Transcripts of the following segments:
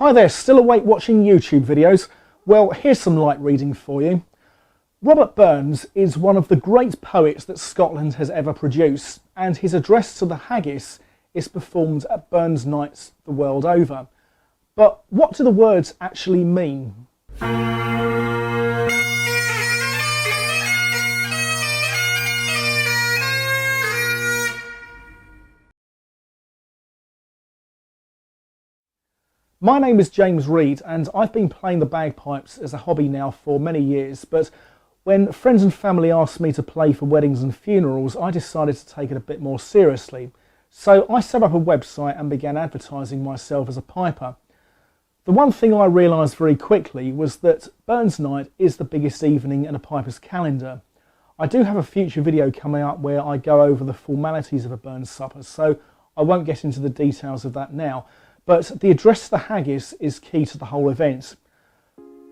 Hi there, still awake watching YouTube videos? Well, here's some light reading for you. Robert Burns is one of the great poets that Scotland has ever produced, and his address to the Haggis is performed at Burns Nights the world over. But what do the words actually mean? My name is James Reid, and I've been playing the bagpipes as a hobby now for many years, but when friends and family asked me to play for weddings and funerals, I decided to take it a bit more seriously. So I set up a website and began advertising myself as a piper. The one thing I realised very quickly was that Burns Night is the biggest evening in a piper's calendar. I do have a future video coming up where I go over the formalities of a Burns supper, so I won't get into the details of that now. But the address to the Haggis is key to the whole event.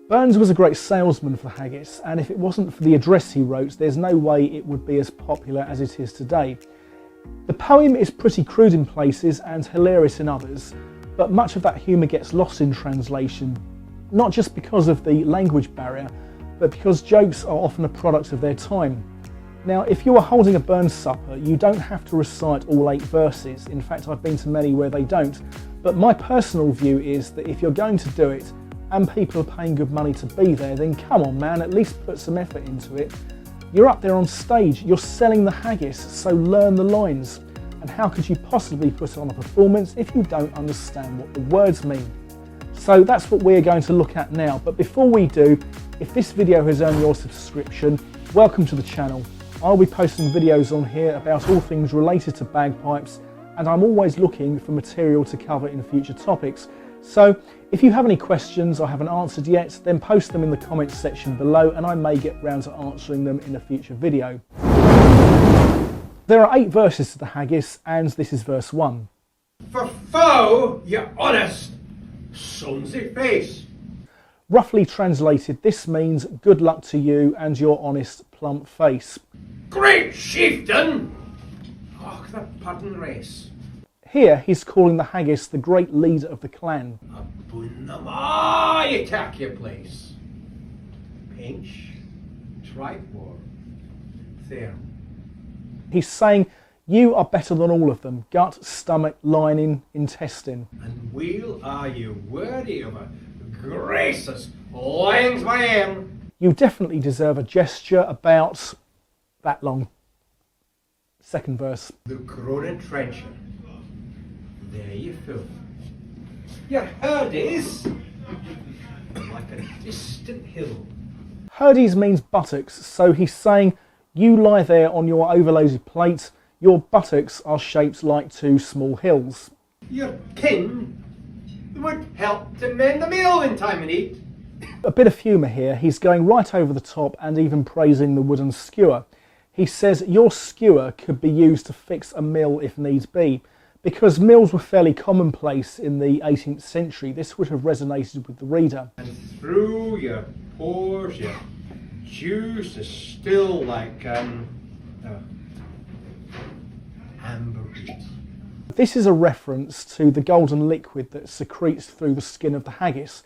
Burns was a great salesman for the Haggis, and if it wasn't for the address he wrote, there's no way it would be as popular as it is today. The poem is pretty crude in places and hilarious in others, but much of that humour gets lost in translation, not just because of the language barrier, but because jokes are often a product of their time. Now, if you are holding a Burns supper, you don't have to recite all 8 verses. In fact, I've been to many where they don't. But my personal view is that if you're going to do it, and people are paying good money to be there, then come on man, at least put some effort into it. You're up there on stage, you're selling the Haggis, so learn the lines. And how could you possibly put on a performance if you don't understand what the words mean? So that's what we're going to look at now. But before we do, if this video has earned your subscription, welcome to the channel. I'll be posting videos on here about all things related to bagpipes, and I'm always looking for material to cover in future topics. So if you have any questions I haven't answered yet, then post them in the comments section below and I may get round to answering them in a future video. There are 8 verses to the Haggis, and this is verse 1. For foe, your honest, sonsy face. Roughly translated, this means good luck to you and your honest, plump face. Great chieftain! Och, the puddin' race. Here he's calling the Haggis the great leader of the clan. Upon them, you take your place. Pinch, tripod, there. He's saying, you are better than all of them. Gut, stomach, lining, intestine. And well are you worthy of a gracious lion's mane. You definitely deserve a gesture about that long. Second verse. The groaning trencher. There you feel. Your Haggis like a distant hill. Haggis means buttocks, so he's saying you lie there on your overloaded plate, your buttocks are shaped like 2 small hills. Your kin would help to mend the meal in time of need. A bit of humour here, he's going right over the top and even praising the wooden skewer. He says your skewer could be used to fix a mill if needs be. Because mills were fairly commonplace in the 18th century, this would have resonated with the reader. And through your pores, your juice is still like amber bead. This is a reference to the golden liquid that secretes through the skin of the Haggis.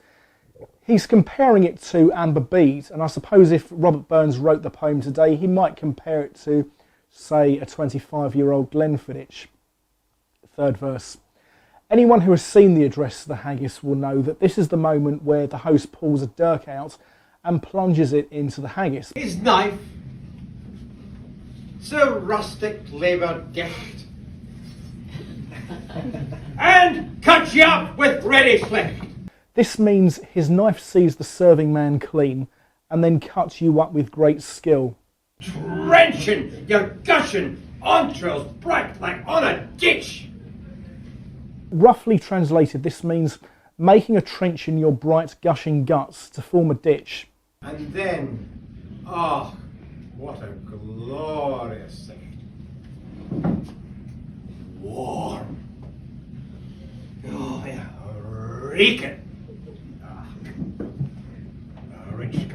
He's comparing it to amber bead, and I suppose if Robert Burns wrote the poem today, he might compare it to, say, a 25-year-old Glenfiddich. Third verse. Anyone who has seen the address to the Haggis will know that this is the moment where the host pulls a dirk out and plunges it into the Haggis. His knife, so rustic labour gift, and cut you up with ready flesh. This means his knife sees the serving man clean and then cuts you up with great skill. Trenching your gushing entrails bright like on a ditch. Roughly translated, this means making a trench in your bright gushing guts to form a ditch. And then, oh, what a glorious sight. Warm. Oh, yeah, reeking. Rich.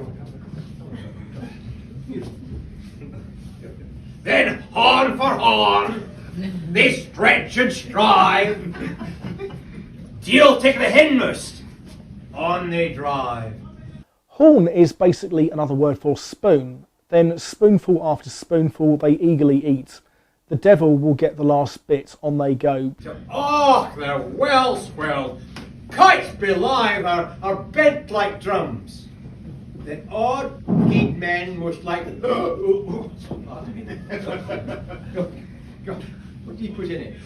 Then horn for horn, they stretch and strive. Deal take the hindmost, on they drive. Horn is basically another word for spoon. Then spoonful after spoonful they eagerly eat. The devil will get the last bit, on they go. Oh, they're well swelled. Kites belive are bent like drums. The odd geek men most likely. God, what do you put in it?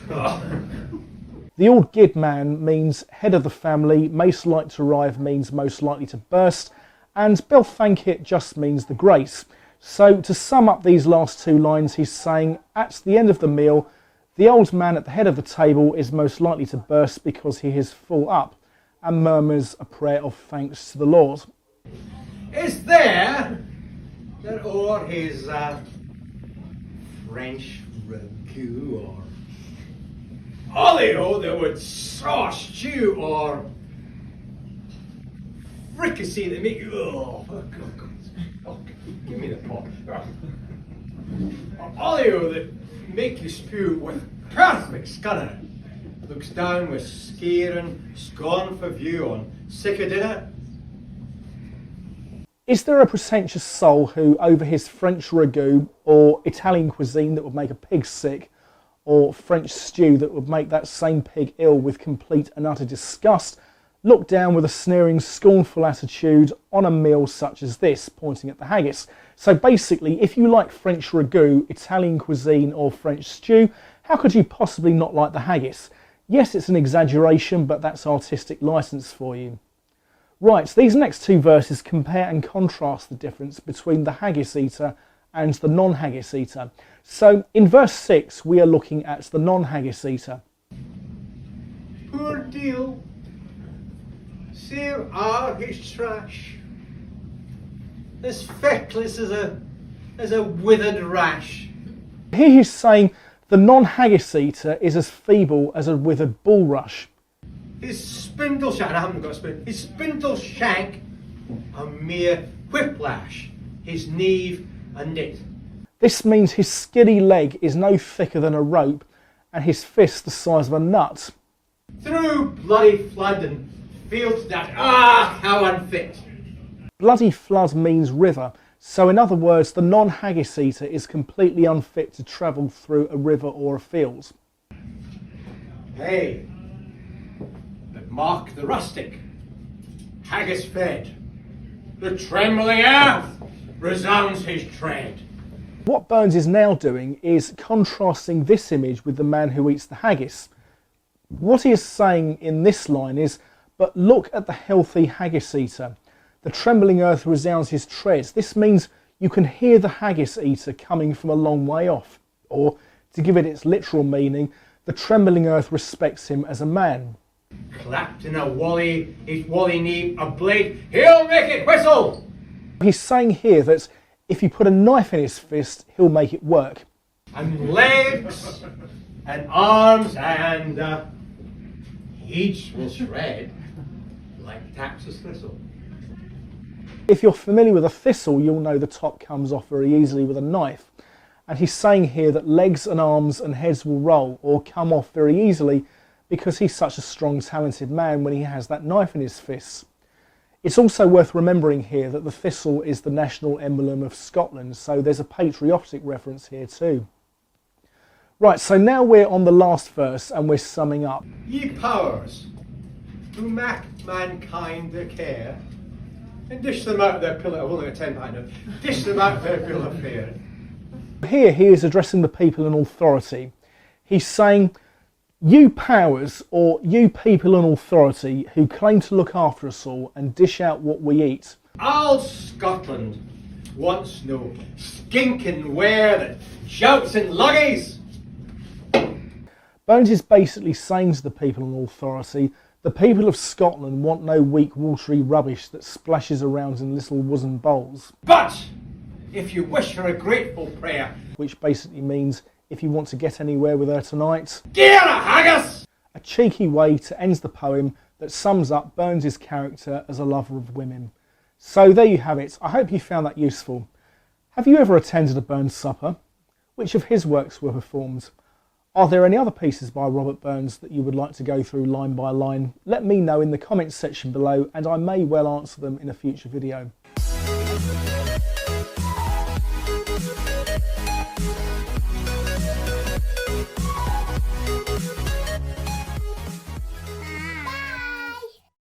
The old gid man means head of the family, most like to arrive means most likely to burst, and Belthankit just means the grace. So to sum up these last two lines, he's saying, at the end of the meal, the old man at the head of the table is most likely to burst because he is full up, and murmurs a prayer of thanks to the Lord. Is there or his French ragout or olio that would sauce stew or fricassee that make you give me the pot. Olio that make you spew with perfect scunner. Looks down with scare and scorn for view on sick of dinner. Is there a pretentious soul who, over his French ragout or Italian cuisine that would make a pig sick, or French stew that would make that same pig ill with complete and utter disgust, look down with a sneering, scornful attitude on a meal such as this, pointing at the haggis? So basically, if you like French ragout, Italian cuisine or French stew, how could you possibly not like the haggis? Yes, it's an exaggeration, but that's artistic license for you. Right, so these next two verses compare and contrast the difference between the haggis eater and the non-haggis eater. So in verse 6, we are looking at the non-haggis eater. Poor deal. Save all his trash. As feckless as a withered rash. Here he's saying the non-haggis eater is as feeble as a withered bulrush. His spindle shank, I haven't got a spoon, his spindle shank, a mere whiplash, his neve a knit. This means his skiddy leg is no thicker than a rope, and his fist the size of a nut. Through bloody flood and fields that, how unfit. Bloody flood means river, so in other words, the non-haggis eater is completely unfit to travel through a river or a field. Hey, but mark the rustic, haggis fed, the trembling earth resounds his tread. What Burns is now doing is contrasting this image with the man who eats the haggis. What he is saying in this line is, but look at the healthy haggis eater. The trembling earth resounds his tread. This means you can hear the haggis eater coming from a long way off. Or, to give it its literal meaning, the trembling earth respects him as a man. Clapped in his wally knee a blade, he'll make it whistle! He's saying here that if you put a knife in his fist, he'll make it work. And legs, and arms, and each will shred like Tax's thistle. If you're familiar with a thistle, you'll know the top comes off very easily with a knife. And he's saying here that legs and arms and heads will roll or come off very easily because he's such a strong, talented man when he has that knife in his fists. It's also worth remembering here that the thistle is the national emblem of Scotland, so there's a patriotic reference here too. Right, so now we're on the last verse and we're summing up. Ye powers, who make mankind their care, and dish them out their pillar, I've only got 10 pound note, dish them out their bill of fare. Here he is addressing the people in authority. He's saying, you powers, or you people in authority who claim to look after us all and dish out what we eat. All Scotland wants no skinking ware that shouts in luggies. Bones is basically saying to the people in authority, the people of Scotland want no weak, watery rubbish that splashes around in little wooden bowls. But if you wish for a grateful prayer, which basically means if you want to get anywhere with her tonight, get a haggis! A cheeky way to end the poem that sums up Burns' character as a lover of women. So there you have it. I hope you found that useful. Have you ever attended a Burns supper? Which of his works were performed? Are there any other pieces by Robert Burns that you would like to go through line by line? Let me know in the comments section below and I may well answer them in a future video.